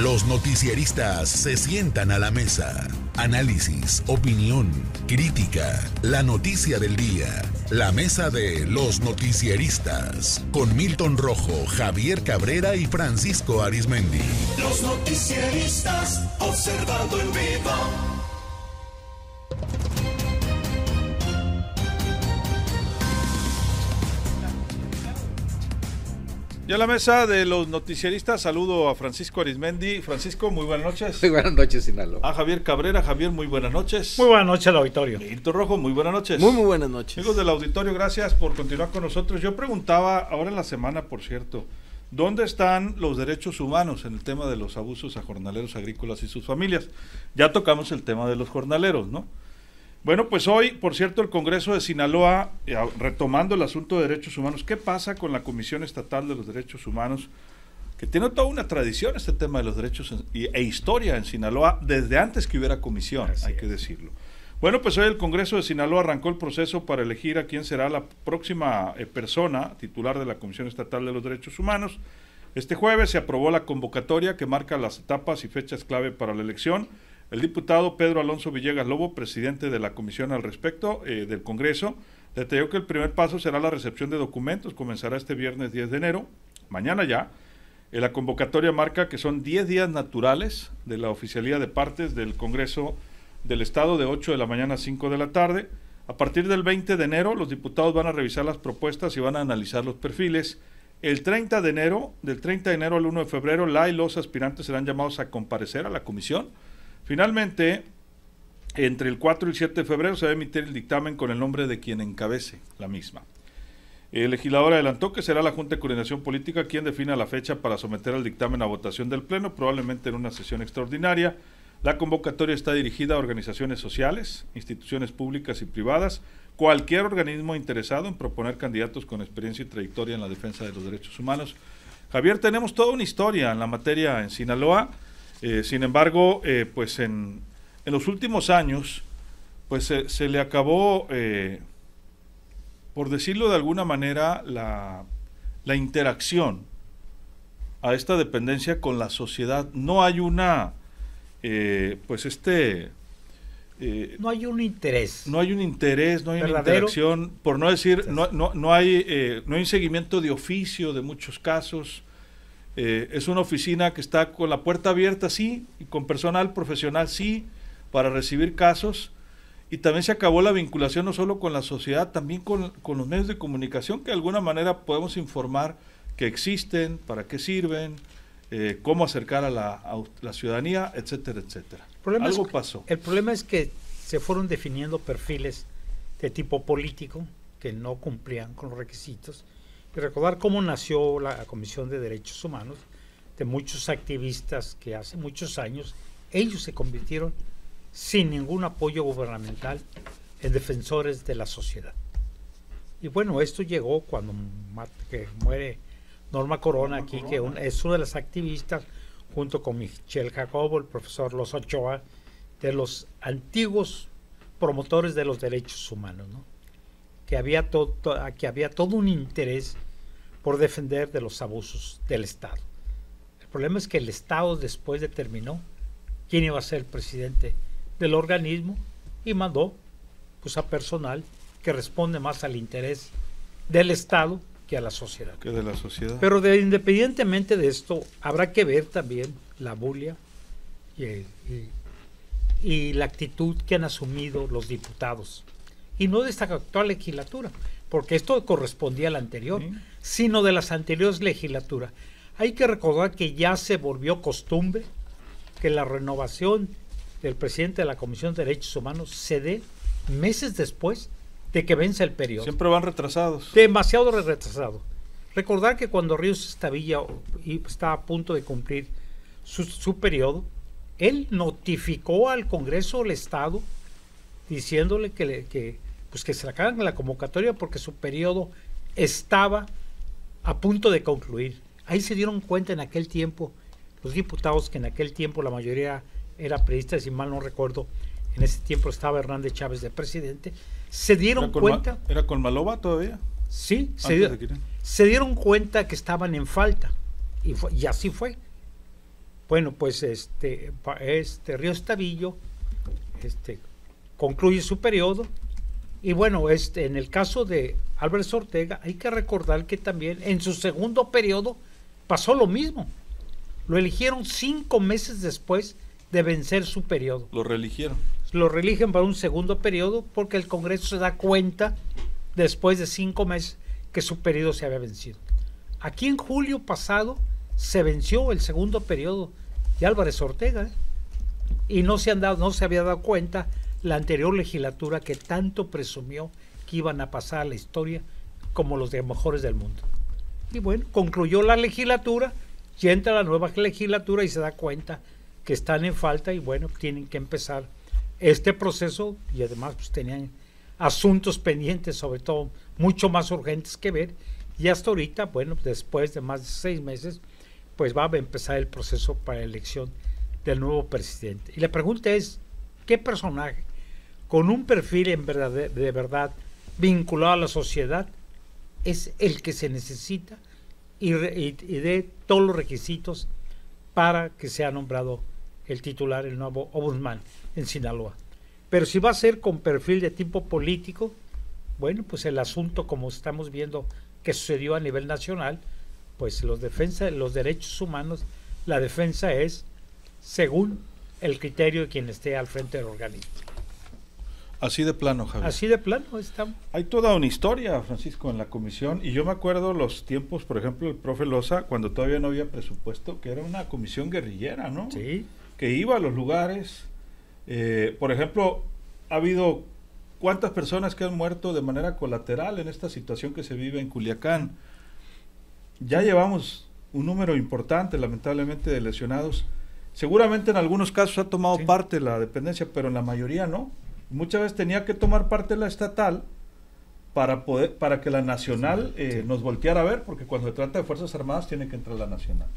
Los noticieristas se sientan a la mesa. Análisis, opinión, crítica, la noticia del día. La mesa de los noticieristas. Con Milton Rojo, Javier Cabrera y Francisco Arizmendi. Los noticieristas observando en vivo. Ya a la mesa de los noticieristas saludo a Francisco Arizmendi. Francisco, muy buenas noches. Muy buenas noches, Sinaloa. A Javier Cabrera. Javier, muy buenas noches. Muy buenas noches al auditorio. Milton Rojo, muy buenas noches. Muy buenas noches. Amigos del auditorio, gracias por continuar con nosotros. Yo preguntaba, ahora en la semana, por cierto, ¿dónde están los derechos humanos en el tema de los abusos a jornaleros agrícolas y sus familias? Ya tocamos el tema de los jornaleros, ¿no? Bueno, pues hoy, por cierto, el Congreso de Sinaloa, retomando el asunto de derechos humanos, ¿qué pasa con la Comisión Estatal de los Derechos Humanos? Que tiene toda una tradición este tema de los derechos e historia en Sinaloa, desde antes que hubiera comisión, hay que decirlo. Bueno, pues hoy el Congreso de Sinaloa arrancó el proceso para elegir a quién será la próxima persona titular de la Comisión Estatal de los Derechos Humanos. Este jueves se aprobó la convocatoria que marca las etapas y fechas clave para la elección. El diputado Pedro Alonso Villegas Lobo, presidente de la comisión al respecto del Congreso, detalló que el primer paso será la recepción de documentos, comenzará este viernes 10 de enero, mañana ya. La convocatoria marca que son 10 días naturales de la oficialía de partes del Congreso del Estado de 8 de la mañana a 5 de la tarde. A partir del 20 de enero, los diputados van a revisar las propuestas y van a analizar los perfiles. El 30 de enero, del 30 de enero al 1 de febrero, la y los aspirantes serán llamados a comparecer a la comisión. Finalmente, entre el 4 y el 7 de febrero se va a emitir el dictamen con el nombre de quien encabece la misma. El legislador adelantó que será la Junta de Coordinación Política quien defina la fecha para someter el dictamen a votación del Pleno, probablemente en una sesión extraordinaria. La convocatoria está dirigida a organizaciones sociales, instituciones públicas y privadas, cualquier organismo interesado en proponer candidatos con experiencia y trayectoria en la defensa de los derechos humanos. Javier, tenemos toda una historia en la materia en Sinaloa. Sin embargo, pues en los últimos años, pues se le acabó, por decirlo de alguna manera, la interacción a esta dependencia con la sociedad. No hay una, no hay un interés. No hay un interés, no hay una verdadero interacción, por no decir, no hay un seguimiento de oficio de muchos casos. Es una oficina que está con la puerta abierta, sí, y con personal profesional, sí, para recibir casos, y también se acabó la vinculación no solo con la sociedad, también con los medios de comunicación, que de alguna manera podemos informar que existen, para qué sirven, cómo acercar a la ciudadanía, etcétera, etcétera. Algo pasó. El problema es que se fueron definiendo perfiles de tipo político que no cumplían con los requisitos. Y recordar cómo nació la Comisión de Derechos Humanos, de muchos activistas que hace muchos años ellos se convirtieron sin ningún apoyo gubernamental en defensores de la sociedad. Y bueno, esto llegó cuando que muere Norma Corona aquí, que es una de las activistas, junto con Michelle Jacobo, el profesor Los Ochoa, de los antiguos promotores de los derechos humanos, ¿no? Que había todo un interés por defender de los abusos del Estado. El problema es que el Estado después determinó quién iba a ser el presidente del organismo y mandó pues a personal que responde más al interés del Estado que a la sociedad. Que de la sociedad. Pero independientemente de esto, habrá que ver también la bulia y la actitud que han asumido los diputados. Y no de esta actual legislatura, porque esto correspondía a la anterior, sino de las anteriores legislaturas. Hay que recordar que ya se volvió costumbre que la renovación del presidente de la Comisión de Derechos Humanos se dé meses después de que vence el periodo. Siempre van retrasados. Demasiado retrasado. Recordar que cuando Ríos Estavilla estaba a punto de cumplir su periodo, él notificó al Congreso del Estado diciéndole que se sacaran la convocatoria porque su periodo estaba a punto de concluir. Ahí se dieron cuenta en aquel tiempo los diputados, que en aquel tiempo la mayoría era periodistas, si mal no recuerdo, en ese tiempo estaba Hernández Chávez de presidente, se dieron cuenta... ¿Era con Maloba todavía? Sí, se dieron cuenta que estaban en falta, y así fue. Bueno, pues Ríos Tavillo concluye su periodo. Y bueno, en el caso de Álvarez Ortega, hay que recordar que también en su segundo periodo pasó lo mismo. Lo eligieron 5 meses después de vencer su periodo. Lo reeligieron. Lo reeligen para un segundo periodo porque el Congreso se da cuenta después de 5 meses que su periodo se había vencido. Aquí en julio pasado se venció el segundo periodo de Álvarez Ortega, y no se había dado cuenta la anterior legislatura, que tanto presumió que iban a pasar a la historia como los de mejores del mundo. Y bueno, concluyó la legislatura y entra la nueva legislatura y se da cuenta que están en falta, y bueno, tienen que empezar este proceso, y además pues tenían asuntos pendientes, sobre todo mucho más urgentes que ver, y hasta ahorita, bueno, después de más de 6 meses, pues va a empezar el proceso para la elección del nuevo presidente. Y la pregunta es, ¿qué personaje con un perfil de verdad vinculado a la sociedad es el que se necesita y dé todos los requisitos para que sea nombrado el titular, el nuevo ombudsman en Sinaloa? Pero si va a ser con perfil de tipo político, bueno, pues el asunto, como estamos viendo que sucedió a nivel nacional, pues los derechos humanos, la defensa es según el criterio de quien esté al frente del organismo. Así de plano, Javier. Así de plano estamos. Hay toda una historia, Francisco, en la comisión, y yo me acuerdo los tiempos, por ejemplo, el profe Loza, cuando todavía no había presupuesto, que era una comisión guerrillera, ¿no? Sí. Que iba a los lugares. Por ejemplo, ha habido cuántas personas que han muerto de manera colateral en esta situación que se vive en Culiacán. Ya llevamos un número importante, lamentablemente, de lesionados. Seguramente en algunos casos ha tomado parte la dependencia, pero en la mayoría no. Muchas veces tenía que tomar parte la estatal para que la nacional nos volteara a ver, porque cuando se trata de Fuerzas Armadas tiene que entrar la nacional.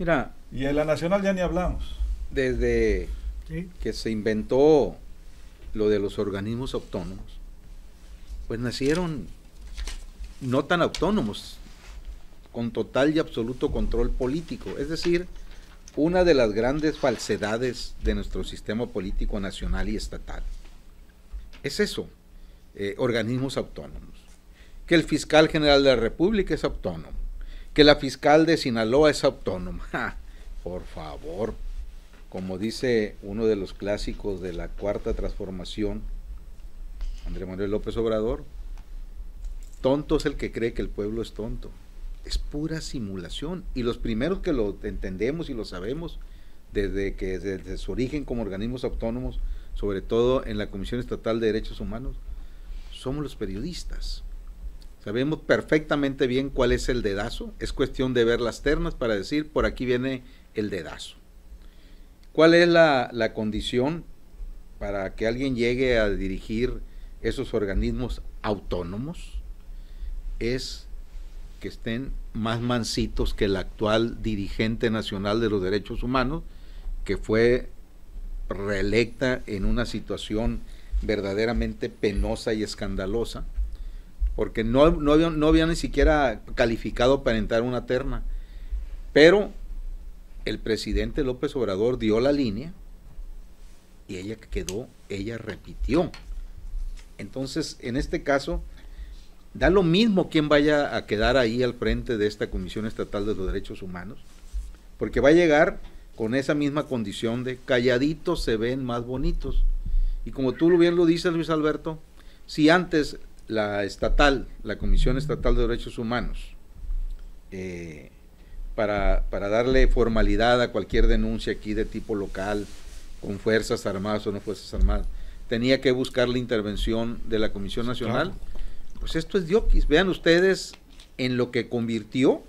Mira, y en la nacional ya ni hablamos. Desde que se inventó lo de los organismos autónomos, pues nacieron no tan autónomos, con total y absoluto control político. Es decir, una de las grandes falsedades de nuestro sistema político nacional y estatal es eso, organismos autónomos. Que el fiscal general de la República es autónomo, que la fiscal de Sinaloa es autónoma. ¡Ja! Por favor, como dice uno de los clásicos de la Cuarta Transformación, Andrés Manuel López Obrador, tonto es el que cree que el pueblo es tonto. Es pura simulación, y los primeros que lo entendemos y lo sabemos desde su origen como organismos autónomos, sobre todo en la Comisión Estatal de Derechos Humanos, somos los periodistas. Sabemos perfectamente bien cuál es el dedazo, es cuestión de ver las ternas para decir por aquí viene el dedazo. ¿Cuál es la condición para que alguien llegue a dirigir esos organismos autónomos? Es que estén más mansitos que el actual dirigente nacional de los derechos humanos, que fue reelecta en una situación verdaderamente penosa y escandalosa, porque no había ni siquiera calificado para entrar una terna, pero el presidente López Obrador dio la línea y ella repitió. Entonces, en este caso, da lo mismo quién vaya a quedar ahí al frente de esta Comisión Estatal de los Derechos Humanos, porque va a llegar con esa misma condición de calladitos se ven más bonitos. Y como tú bien lo dices, Luis Alberto, si antes la Comisión Estatal de Derechos Humanos, para darle formalidad a cualquier denuncia aquí de tipo local, con Fuerzas Armadas o no Fuerzas Armadas, tenía que buscar la intervención de la Comisión Nacional, pues esto es dioquis. Vean ustedes en lo que convirtió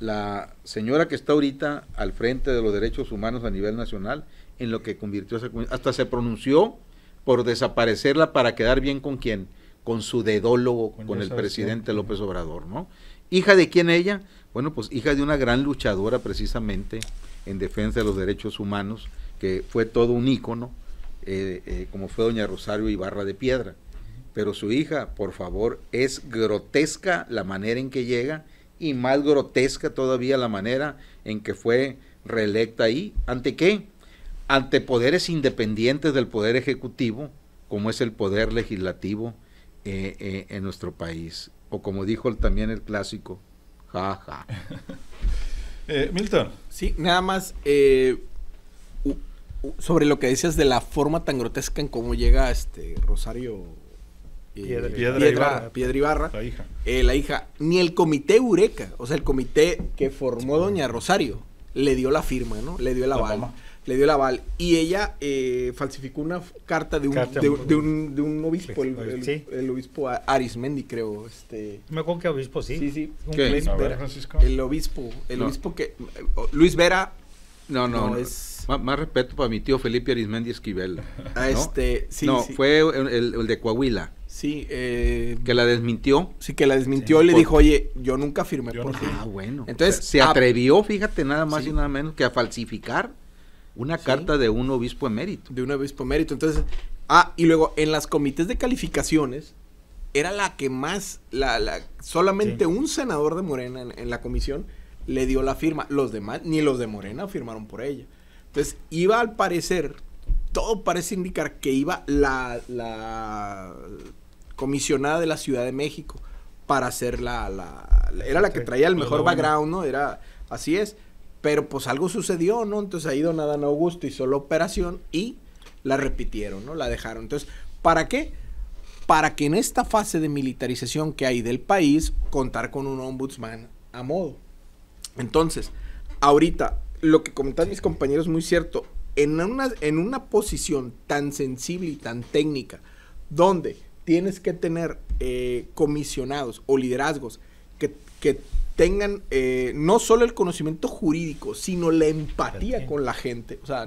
la señora que está ahorita al frente de los derechos humanos a nivel nacional, en lo que convirtió esa comisión. Hasta se pronunció por desaparecerla para quedar bien con quién, con su dedólogo, con el presidente López Obrador, ¿no? ¿Hija de quién ella? Bueno, pues hija de una gran luchadora precisamente en defensa de los derechos humanos, que fue todo un ícono, como fue doña Rosario Ibarra de Piedra. Pero su hija, por favor, es grotesca la manera en que llega, y más grotesca todavía la manera en que fue reelecta ahí. ¿Ante qué? Ante poderes independientes del poder ejecutivo, como es el poder legislativo en nuestro país. O como dijo también el clásico, ja, ja. Milton. Sí, nada más sobre lo que decías de la forma tan grotesca en cómo llega Rosario Piedra Ibarra, la hija. La hija, ni el comité Eureka, o sea, el comité que formó doña Rosario, le dio la firma, ¿no? Le dio el aval. Le dio el aval. Y ella falsificó una carta de un obispo, el obispo Arismendi, creo. Me acuerdo que obispo, sí. Sí. ¿Qué? Luis A ver, Vera. Francisco. El obispo que... Luis Vera. No, es... más respeto para mi tío Felipe Arismendi Esquivel. ¿No? Sí. Fue el de Coahuila. Sí. Que la desmintió. Sí, que la desmintió y le dijo, oye, yo nunca firmé Yo por no ti. firmé. Bueno. Entonces, se atrevió, fíjate, nada más sí. y nada menos que a falsificar una Sí. carta de un obispo emérito. De un obispo mérito. Entonces, y luego en las comités de calificaciones, era la que más, solamente un senador de Morena en la comisión le dio la firma. Los demás, ni los de Morena firmaron por ella. Entonces, iba al parecer, todo parece indicar que iba la comisionada de la Ciudad de México para hacer era la que traía el mejor background, ¿no? Era, así es. Pero pues algo sucedió, ¿no? Entonces ahí don Adán Augusto hizo la operación y la repitieron, ¿no? La dejaron. Entonces, ¿para qué? Para que en esta fase de militarización que hay del país, contar con un ombudsman a modo. Entonces, ahorita, lo que comentaban mis compañeros es muy cierto. En una posición tan sensible y tan técnica, donde tienes que tener comisionados o liderazgos que tengan no solo el conocimiento jurídico, sino la empatía con la gente. O sea,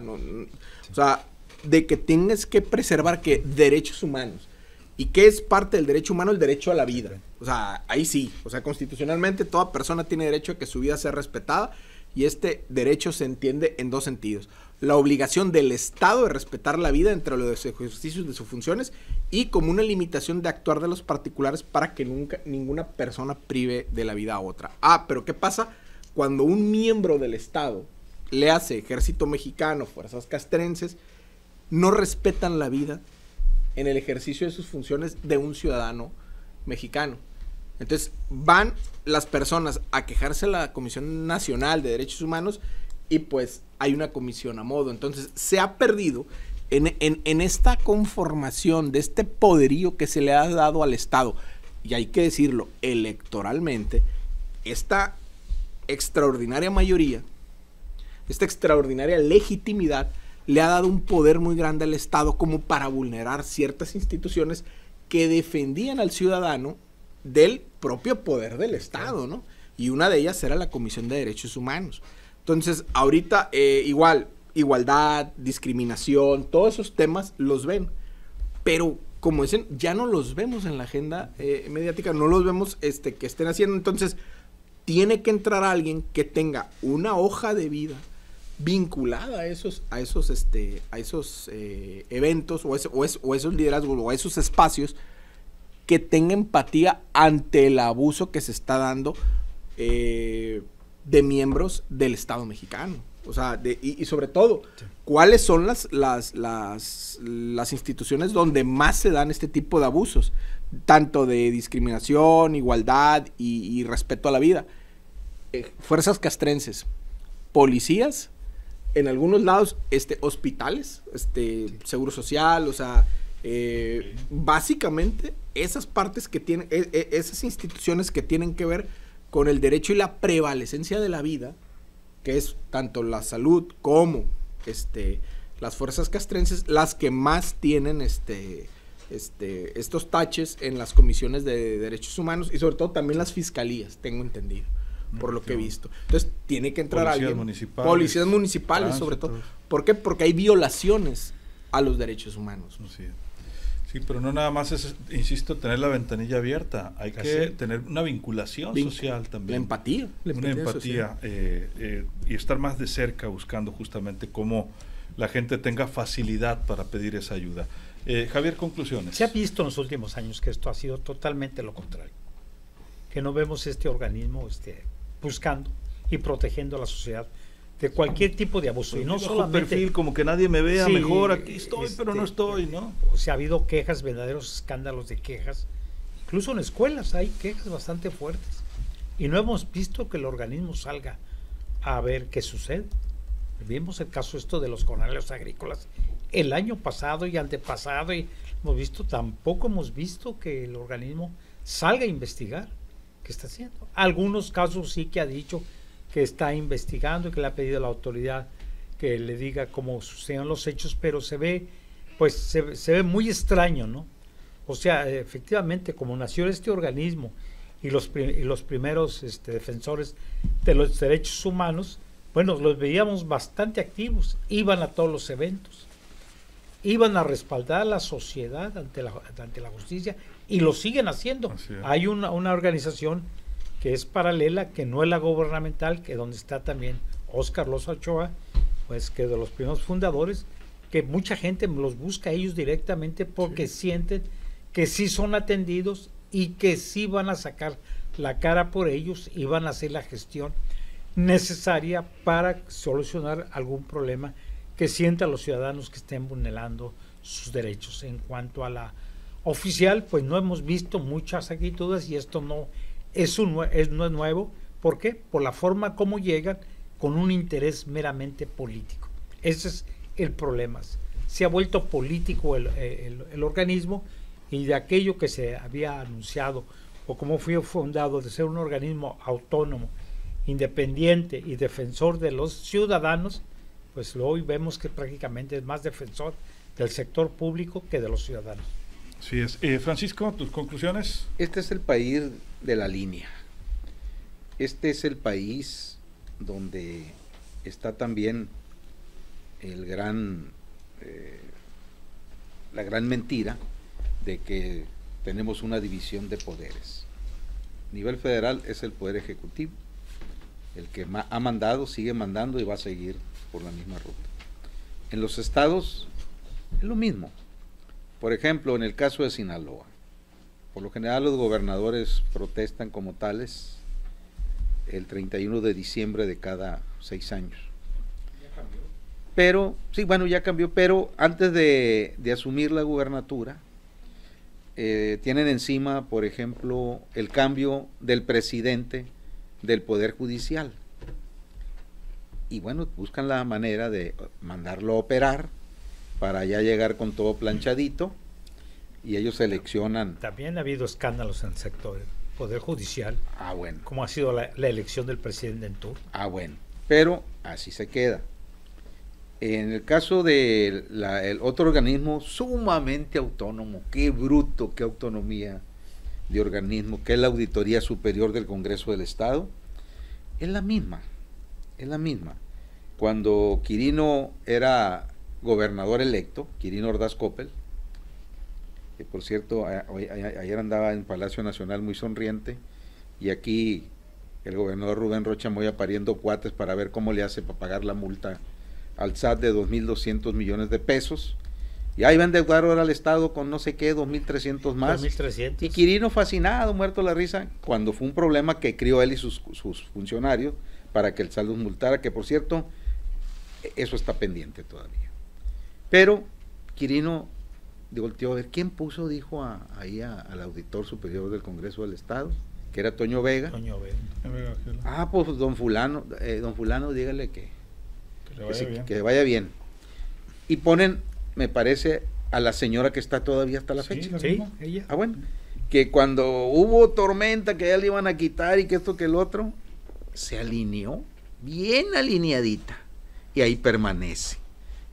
de que tienes que preservar que derechos humanos. ¿Y qué es parte del derecho humano? El derecho a la vida. O sea, ahí sí. O sea, constitucionalmente toda persona tiene derecho a que su vida sea respetada y este derecho se entiende en dos sentidos. La obligación del Estado de respetar la vida entre los ejercicios de sus funciones y como una limitación de actuar de los particulares para que nunca ninguna persona prive de la vida a otra. Pero ¿qué pasa cuando un miembro del Estado, le hace Ejército Mexicano, Fuerzas Castrenses, no respetan la vida en el ejercicio de sus funciones de un ciudadano mexicano? Entonces van las personas a quejarse a la Comisión Nacional de Derechos Humanos y pues hay una comisión a modo. Entonces se ha perdido en esta conformación de este poderío que se le ha dado al Estado, y hay que decirlo, electoralmente, esta extraordinaria mayoría, esta extraordinaria legitimidad le ha dado un poder muy grande al Estado como para vulnerar ciertas instituciones que defendían al ciudadano del propio poder del Estado, ¿no? Y una de ellas era la Comisión de Derechos Humanos. Entonces, ahorita igualdad, discriminación, todos esos temas los ven. Pero, como dicen, ya no los vemos en la agenda mediática, no los vemos que estén haciendo. Entonces, tiene que entrar alguien que tenga una hoja de vida vinculada a esos eventos o esos liderazgos o a esos espacios, que tenga empatía ante el abuso que se está dando de miembros del Estado mexicano. O sea, y sobre todo, ¿cuáles son las instituciones donde más se dan este tipo de abusos? Tanto de discriminación, igualdad y respeto a la vida. Fuerzas castrenses, policías, en algunos lados, hospitales, seguro social, o sea, básicamente esas partes que tienen, esas instituciones que tienen que ver con el derecho y la prevalecencia de la vida, que es tanto la salud como las fuerzas castrenses, las que más tienen estos taches en las comisiones de derechos humanos y sobre todo también las fiscalías, tengo entendido, por lo que he visto. Entonces tiene que entrar policías municipales sobre todo. ¿Por qué? Porque hay violaciones a los derechos humanos. Sí, pero no nada más es, insisto, tener la ventanilla abierta, hay que tener una vinculación social también. La empatía. Una empatía y estar más de cerca buscando justamente cómo la gente tenga facilidad para pedir esa ayuda. Javier, conclusiones. Se ha visto en los últimos años que esto ha sido totalmente lo contrario, que no vemos este organismo buscando y protegiendo a la sociedad de cualquier tipo de abuso. Pues y no bajo solamente perfil, como que nadie me vea, Sí, mejor aquí estoy, pero no estoy, ¿no? O sea, ha habido quejas, verdaderos escándalos de quejas. Incluso en escuelas hay quejas bastante fuertes. Y no hemos visto que el organismo salga a ver qué sucede. Vimos el caso esto de los jornaleros agrícolas el año pasado y antepasado, y tampoco hemos visto que el organismo salga a investigar qué está haciendo. Algunos casos sí que ha dicho que está investigando y que le ha pedido a la autoridad que le diga cómo suceden los hechos, pero se ve muy extraño, ¿no? O sea, efectivamente, como nació este organismo y los primeros defensores de los derechos humanos, bueno, los veíamos bastante activos, iban a todos los eventos, iban a respaldar a la sociedad ante la justicia, y lo siguen haciendo. Hay una organización que es paralela, que no es la gubernamental, que donde está también Óscar Loza Ochoa, pues que de los primeros fundadores, que mucha gente los busca a ellos directamente porque sienten que sí son atendidos y que sí van a sacar la cara por ellos y van a hacer la gestión necesaria para solucionar algún problema que sientan los ciudadanos que estén vulnerando sus derechos. En cuanto a la oficial, pues no hemos visto muchas actitudes, y esto no es nuevo. ¿Por qué? Por la forma como llegan, con un interés meramente político. Ese es el problema. Se ha vuelto político el organismo, y de aquello que se había anunciado o como fue fundado de ser un organismo autónomo, independiente y defensor de los ciudadanos, pues hoy vemos que prácticamente es más defensor del sector público que de los ciudadanos. Sí es. Francisco, ¿tus conclusiones? Este es el país de la línea. Este es el país donde está también la gran mentira de que tenemos una división de poderes. A nivel federal es el poder ejecutivo, el que ha mandado, sigue mandando y va a seguir por la misma ruta. En los estados es lo mismo. Por ejemplo, en el caso de Sinaloa, por lo general los gobernadores protestan como tales el 31 de diciembre de cada 6 años. Ya cambió. Pero, sí, bueno, ya cambió, pero antes de asumir la gubernatura, tienen encima, por ejemplo, el cambio del presidente del Poder Judicial. Y bueno, buscan la manera de mandarlo a operar para ya llegar con todo planchadito, y ellos seleccionan. También ha habido escándalos en el sector Poder Judicial. Bueno. Como ha sido la elección del presidente en turno. Bueno, pero así se queda. En el caso de el otro organismo sumamente autónomo, qué bruto, qué autonomía de organismo, que es la Auditoría Superior del Congreso del Estado, es la misma. Cuando Quirino era gobernador electo, Quirino Ordaz Coppel, que por cierto ayer andaba en Palacio Nacional muy sonriente, y aquí el gobernador Rubén Rocha Moya pariendo cuates para ver cómo le hace para pagar la multa al SAT de 2.200 millones de pesos, y ahí va a endeudar ahora al Estado con no sé qué, 2.300 más. 2.300. Y Quirino fascinado, muerto la risa, cuando fue un problema que crió él y sus funcionarios para que el SAT los multara, que por cierto, eso está pendiente todavía. Pero Quirino volteó a ver, ¿quién puso? Dijo ahí al auditor superior del Congreso del Estado, que era Toño Vega. Toño Vega. Pues don fulano, dígale que le vaya bien. Y ponen, me parece, a la señora que está todavía hasta la fecha. Sí, ella. Bueno, que cuando hubo tormenta, que ya le iban a quitar y que esto que el otro, se alineó, bien alineadita, y ahí permanece.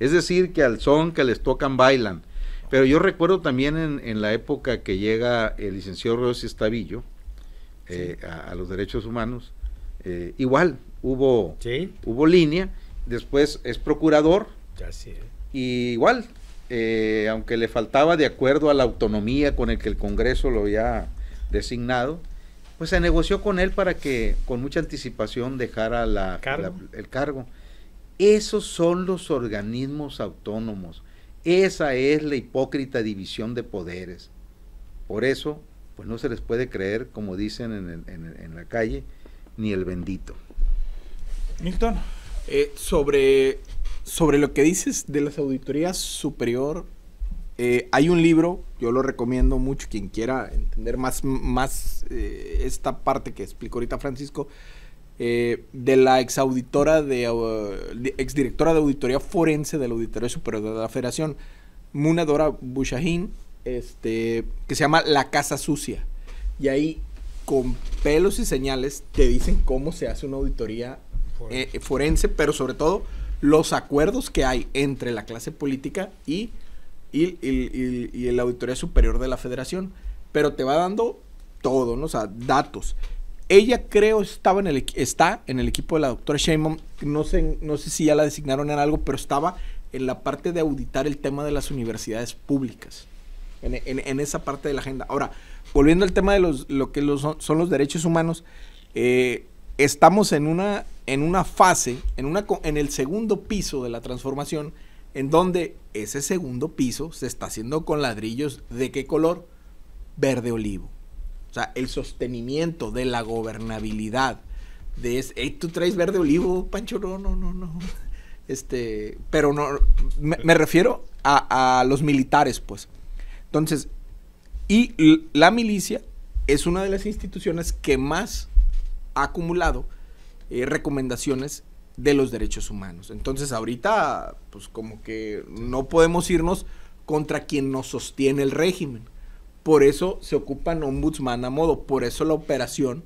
Es decir, que al son que les tocan bailan. Pero yo recuerdo también en la época que llega el licenciado Rossi Estavillo a los derechos humanos, igual hubo línea. Después es procurador, y igual, aunque le faltaba de acuerdo a la autonomía con el que el Congreso lo había designado, pues se negoció con él para que con mucha anticipación dejara el cargo. Esos son los organismos autónomos, esa es la hipócrita división de poderes. Por eso, pues no se les puede creer, como dicen en la calle, ni el bendito. Milton. Sobre lo que dices de las auditorías superior, hay un libro, yo lo recomiendo mucho, quien quiera entender más esta parte que explicó ahorita Francisco, de la exdirectora de auditoría forense de la Auditoría Superior de la Federación, Munadora Bushahin, que se llama La Casa Sucia. Y ahí, con pelos y señales, te dicen cómo se hace una auditoría forense, pero sobre todo los acuerdos que hay entre la clase política y la Auditoría Superior de la Federación. Pero te va dando todo, ¿no? O sea, datos. Ella creo está en el equipo de la doctora Sheinbaum, no sé si ya la designaron en algo, pero estaba en la parte de auditar el tema de las universidades públicas, en esa parte de la agenda. Ahora, volviendo al tema de lo que son los derechos humanos, estamos en una fase, en el segundo piso de la transformación, en donde ese segundo piso se está haciendo con ladrillos, ¿de qué color? Verde olivo. O sea, el sostenimiento de la gobernabilidad ¿tú traes verde olivo, Pancho? No. Pero no, me refiero a los militares, pues. Entonces, y la milicia es una de las instituciones que más ha acumulado recomendaciones de los derechos humanos. Entonces, ahorita, pues como que no podemos irnos contra quien nos sostiene el régimen. Por eso se ocupan ombudsman a modo, por eso la operación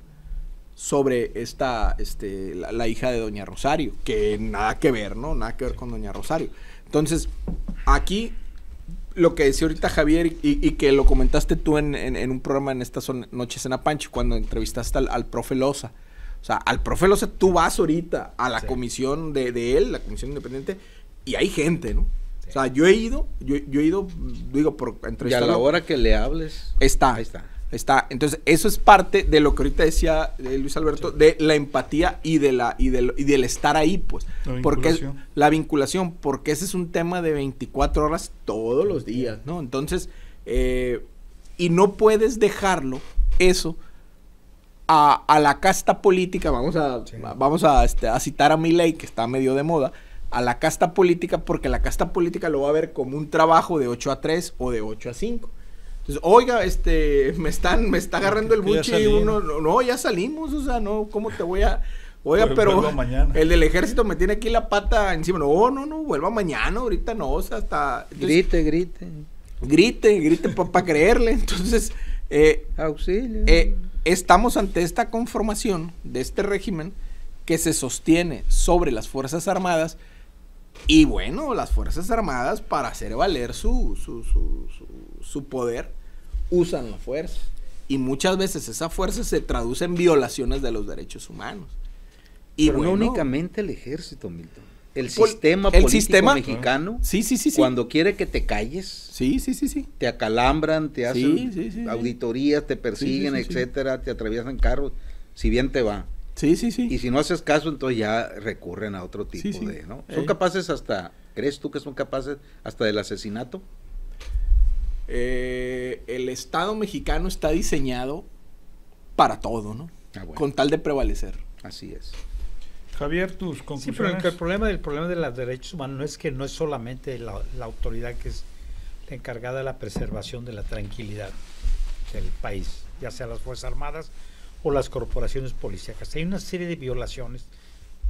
sobre la hija de doña Rosario, que nada que ver, ¿no? Nada que ver con doña Rosario. Entonces, aquí lo que decía ahorita Javier y que lo comentaste tú en un programa en estas noches en Apancho, cuando entrevistaste al profe Loza. O sea, al profe Loza tú vas ahorita a la comisión de él, la comisión independiente, y hay gente, ¿no? O sea, yo he ido, digo, por entrevistarlo. Y a la hora que le hables. Ahí está. Entonces, eso es parte de lo que ahorita decía Luis Alberto, de la empatía y del estar ahí, pues. La vinculación, porque ese es un tema de 24 horas todos los días, ¿no? Entonces, y no puedes dejarlo, eso, a la casta política, vamos a citar a Milei, que está medio de moda, a la casta política, porque la casta política lo va a ver como un trabajo de 8 a 3 o de 8 a 5. Entonces, oiga, me está agarrando el buche y uno, no, ya salimos, o sea, no, ¿cómo te voy a...? Oiga, pero el del ejército me tiene aquí la pata encima. No, vuelva mañana, ahorita no, o sea, hasta... Entonces, grite para creerle. Entonces, auxilio. Estamos ante esta conformación de este régimen que se sostiene sobre las Fuerzas Armadas. Y bueno, las Fuerzas Armadas, para hacer valer su poder, usan la fuerza. Y muchas veces esa fuerza se traduce en violaciones de los derechos humanos. Pero bueno, no únicamente el ejército, Milton. El sistema político mexicano, cuando quiere que te calles, te acalambran, te hacen auditorías, te persiguen, etcétera, te atraviesan carros, si bien te va. Y si no haces caso, entonces ya recurren a otro tipo de, ¿no? ¿Son capaces crees tú que son capaces hasta del asesinato? El Estado mexicano está diseñado para todo, ¿no? Bueno. Con tal de prevalecer. Así es. Javier, tus conclusiones. Sí, pero el problema de los derechos humanos no es solamente la autoridad que es la encargada de la preservación de la tranquilidad del país, ya sea las Fuerzas Armadas o las corporaciones policíacas. Hay una serie de violaciones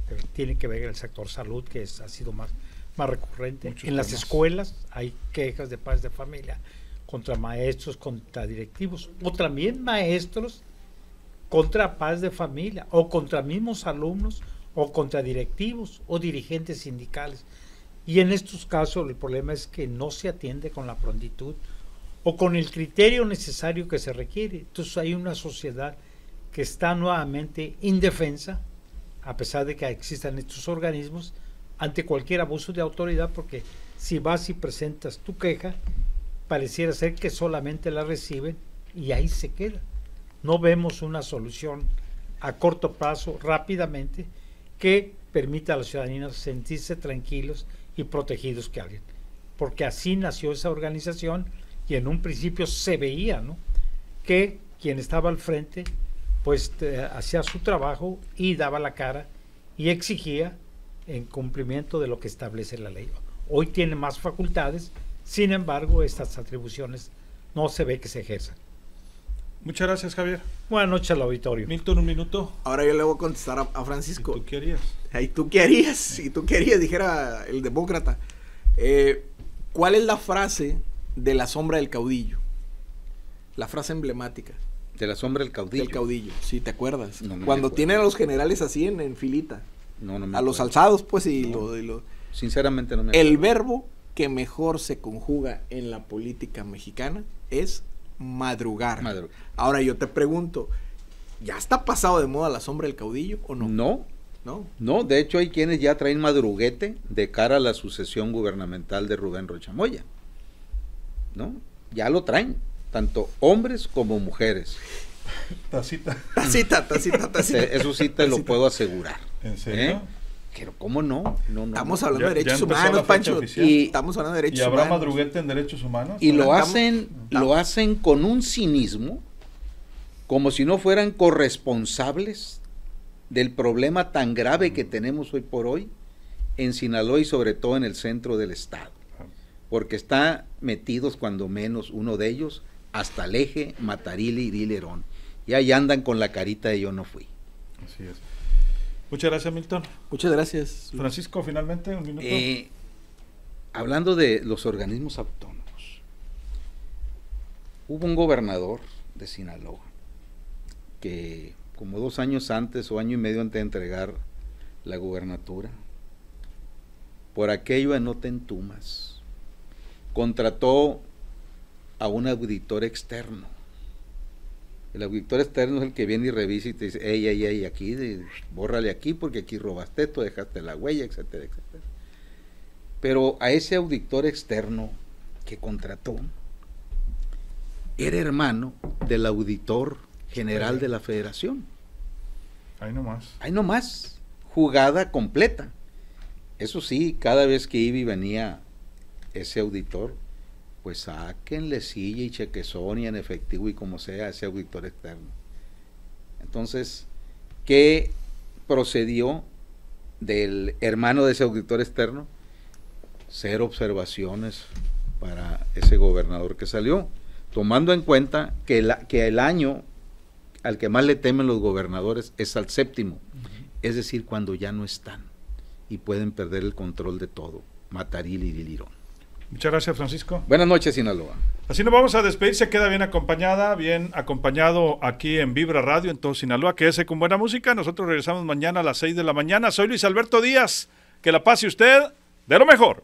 que tienen que ver con el sector salud, que ha sido más recurrente. En las escuelas hay quejas de padres de familia contra maestros, contra directivos, o también maestros contra padres de familia, o contra mismos alumnos, o contra directivos o dirigentes sindicales. Y en estos casos el problema es que no se atiende con la prontitud o con el criterio necesario que se requiere. Entonces hay una sociedad que está nuevamente indefensa, a pesar de que existan estos organismos, ante cualquier abuso de autoridad, porque si vas y presentas tu queja, pareciera ser que solamente la reciben y ahí se queda. No vemos una solución a corto plazo, rápidamente, que permita a los ciudadanos sentirse tranquilos y protegidos que alguien. Porque así nació esa organización y en un principio se veía, ¿no?, que quien estaba al frente pues hacía su trabajo y daba la cara y exigía en cumplimiento de lo que establece la ley. Hoy tiene más facultades, sin embargo, estas atribuciones no se ve que se ejerzan. Muchas gracias, Javier. Buenas noches al auditorio. Milton, un minuto. Ahora yo le voy a contestar a Francisco. ¿Y tú qué harías? ¿Y tú qué harías? Si tú qué harías, dijera el demócrata. ¿Cuál es la frase de la sombra del caudillo? La frase emblemática. De la sombra del caudillo. Del caudillo, sí, ¿te acuerdas? No me Cuando acuerdo. tienen a los generales así en filita. No me A los acuerdo. alzados, pues, y No. lo... Sinceramente no me acuerdo. El verbo que mejor se conjuga en la política mexicana es madrugar. Ahora yo te pregunto, ¿ya está pasado de moda la sombra del caudillo o no? No, de hecho hay quienes ya traen madruguete de cara a la sucesión gubernamental de Rubén Rocha Moya, ¿no? Ya lo traen, tanto hombres como mujeres. Tacita. Tacita. Eso sí te lo puedo asegurar. ¿En serio? Pero ¿cómo no? Estamos hablando de Ya derechos empezó humanos, la fecha Pancho. oficial. Y estamos hablando de ¿Y derechos habrá humanos. madruguete en derechos humanos? Y lo Estamos- hacen con un cinismo, como si no fueran corresponsables del problema tan grave que tenemos hoy por hoy en Sinaloa y sobre todo en el centro del estado. Porque está metidos cuando menos uno de ellos hasta el eje Matarili y Dilerón. Y ahí andan con la carita de yo no fui. Así es. Muchas gracias, Milton. Muchas gracias. Francisco, finalmente, un minuto. Hablando de los organismos autónomos, hubo un gobernador de Sinaloa que como 2 años antes o año y medio antes de entregar la gubernatura, por aquello de no te entumas, contrató a un auditor externo. El auditor externo es el que viene y revisa y te dice, ey, aquí, bórrale aquí porque aquí robaste esto, dejaste la huella, etcétera, etcétera. Pero a ese auditor externo que contrató, era hermano del auditor general de la Federación. Ahí nomás. Jugada completa. Eso sí, cada vez que iba y venía ese auditor, pues sáquenle silla y chequezón y en efectivo y como sea a ese auditor externo. Entonces, ¿qué procedió del hermano de ese auditor externo? 0 observaciones para ese gobernador que salió, tomando en cuenta que el año al que más le temen los gobernadores es al 7º, es decir, cuando ya no están y pueden perder el control de todo. Matarili y Dilirón. Muchas gracias, Francisco. Buenas noches, Sinaloa. Así nos vamos a despedir, se queda bien acompañado aquí en Vibra Radio, en todo Sinaloa. Quédese con buena música, nosotros regresamos mañana a las 6 de la mañana. Soy Luis Alberto Díaz, que la pase usted de lo mejor.